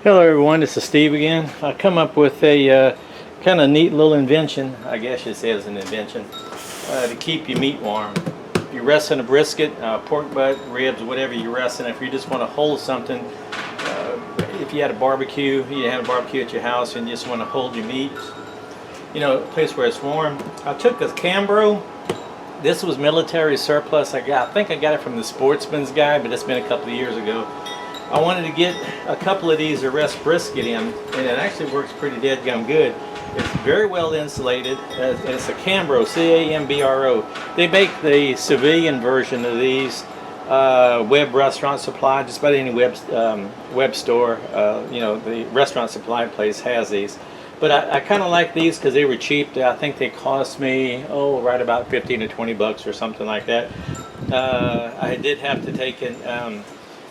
Hello everyone, this is Steve again. I come up with a kind of neat little invention, I guess you say it's an invention, to keep your meat warm. If you're resting a brisket, pork butt, ribs, whatever you're resting, if you just want to hold something, if you had a barbecue, you have a barbecue at your house and you just want to hold your meat, you know, a place where it's warm. I took a Cambro. This was military surplus. I think I got it from the Sportsmans guy, but it's been a couple of years ago. I wanted to get a couple of these to rest brisket in, and it actually works pretty dead gum good. It's very well insulated, and it's a Cambro, C-A-M-B-R-O. They make the civilian version of these, web restaurant supply, just about any web store, you know, the restaurant supply place has these. But I kind of like these because they were cheap. I think they cost me, right about 15 to 20 bucks or something like that. I did have to take and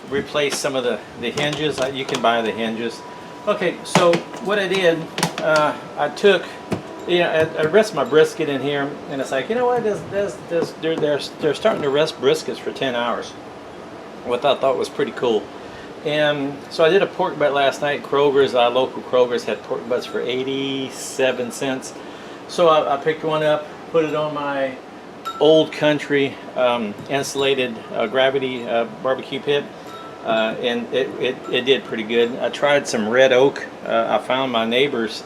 replace some of the hinges. You can buy the hinges. Okay, so what I did, I took, I rest my brisket in here, and it's like, you know what, they're starting to rest briskets for 10 hours, what I thought was pretty cool. And so I did a pork butt last night. Kroger's, our local Kroger's had pork butts for 87 cents. So I picked one up, put it on my old country insulated gravity barbecue pit. And it did pretty good. I tried some red oak. I found my neighbors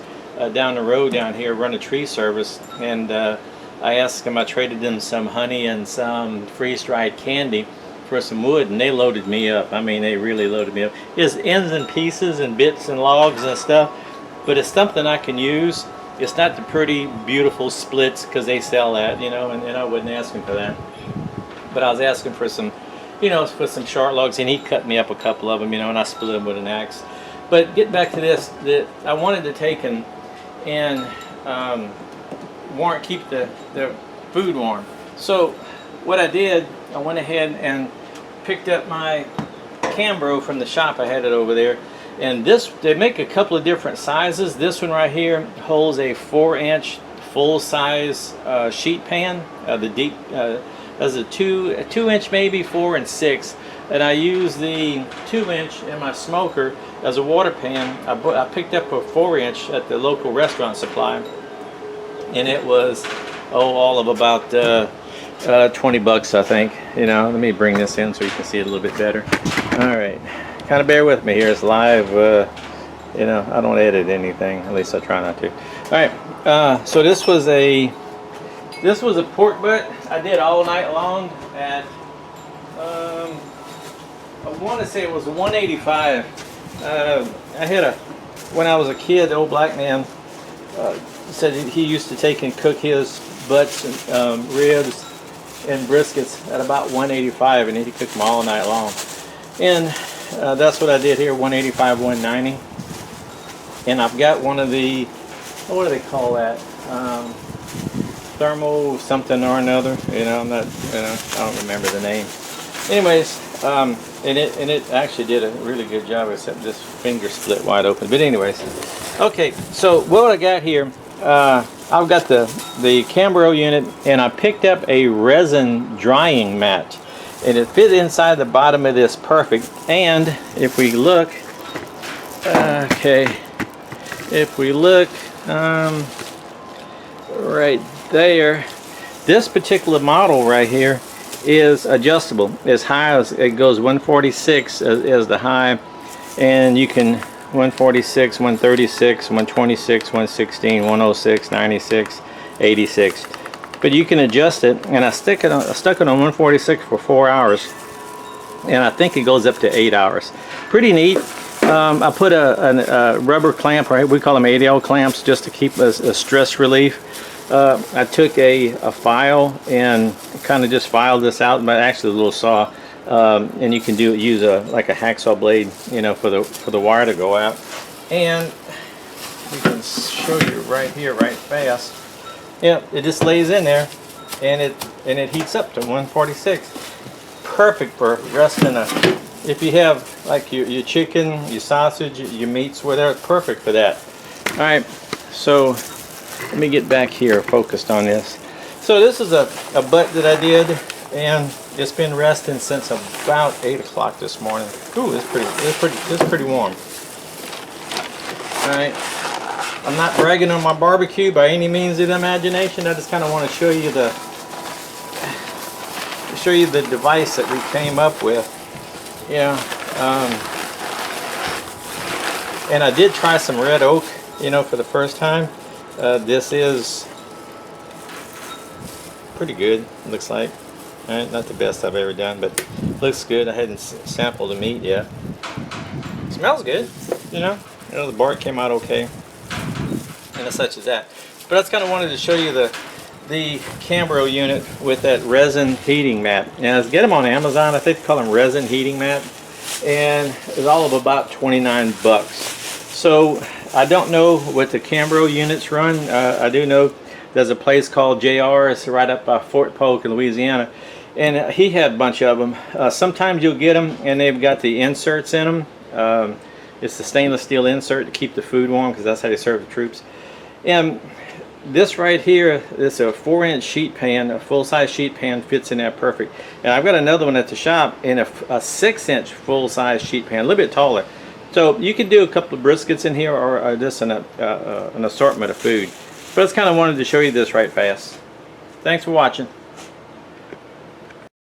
down the road down here run a tree service, and I asked them, I traded them some honey and some freeze-dried candy for some wood, and they loaded me up. I mean, they really loaded me up. It's ends and pieces and bits and logs and stuff, but it's something I can use. It's not the pretty, beautiful splits, because they sell that, you know, and I wasn't asking for that. But I was asking for some, you know, for some short logs, and he cut me up a couple of them, you know, and I split them with an axe. But get back to this, that I wanted to take and keep the food warm. So what I did, I went ahead and picked up my Cambro from the shop. I had it over there, and this, they make a couple of different sizes. This one right here holds a 4-inch full-size sheet pan. The deep as a 2-inch, maybe 4 and 6, and I use the 2-inch in my smoker as a water pan. I picked up a 4-inch at the local restaurant supply, and it was all of about 20 bucks, I think. You know, let me bring this in so you can see it a little bit better. All right, kind of bear with me here. It's live. You know, I don't edit anything, at least I try not to. All right, so this was a pork butt. I did all night long at, I want to say it was 185. I had when I was a kid, the old black man said he used to take and cook his butts and ribs and briskets at about 185, and he'd cook them all night long. And that's what I did here, 185, 190. And I've got one of the, what do they call that? Thermo something or another, you know, I don't remember the name. Anyways, and it actually did a really good job, except this finger split wide open. But anyways, okay, so what I got here, I've got the Cambro unit, and I picked up a resin drying mat, and it fit inside the bottom of this perfect. And if we look, okay, if we look right there, this particular model right here is adjustable. As high as it goes, 146 is the high, and you can 146, 136, 126, 116, 106, 96, 86. But you can adjust it, and I stuck it on 146 for 4 hours, and I think it goes up to 8 hours. Pretty neat. I put a rubber clamp, right? We call them ADL clamps, just to keep a stress relief. I took a file and kind of just filed this out, but actually a little saw, and you can use like a hacksaw blade, you know, for the wire to go out. And we can show you right here, right fast. Yeah, it just lays in there, and it heats up to 146. Perfect for resting if you have like your chicken, your sausage, your meats, whatever. Perfect for that. All right, so let me get back here focused on this. So this is a butt that I did, and it's been resting since about 8 o'clock this morning. Ooh, it's pretty warm. Alright, I'm not bragging on my barbecue by any means of the imagination. I just kind of want to show you the device that we came up with. Yeah, and I did try some red oak, you know, for the first time. This is pretty good, looks like. Alright, not the best I've ever done, but looks good. I hadn't sampled the meat yet. Smells good, you know. The bark came out okay, and such as that. But I just kind of wanted to show you the Cambro unit with that resin heating mat. Now, get them on Amazon. I think they call them resin heating mat, and it's all of about 29 bucks. So I don't know what the Cambro units run. I do know there's a place called JR. It's right up by Fort Polk in Louisiana, and he had a bunch of them. Sometimes you'll get them, and they've got the inserts in them. It's the stainless steel insert to keep the food warm, because that's how they serve the troops. And this right here is a 4-inch sheet pan. A full-size sheet pan fits in there perfect. And I've got another one at the shop in a 6-inch full-size sheet pan, a little bit taller. So you could do a couple of briskets in here, or just an assortment of food. But I just kind of wanted to show you this right fast. Thanks for watching.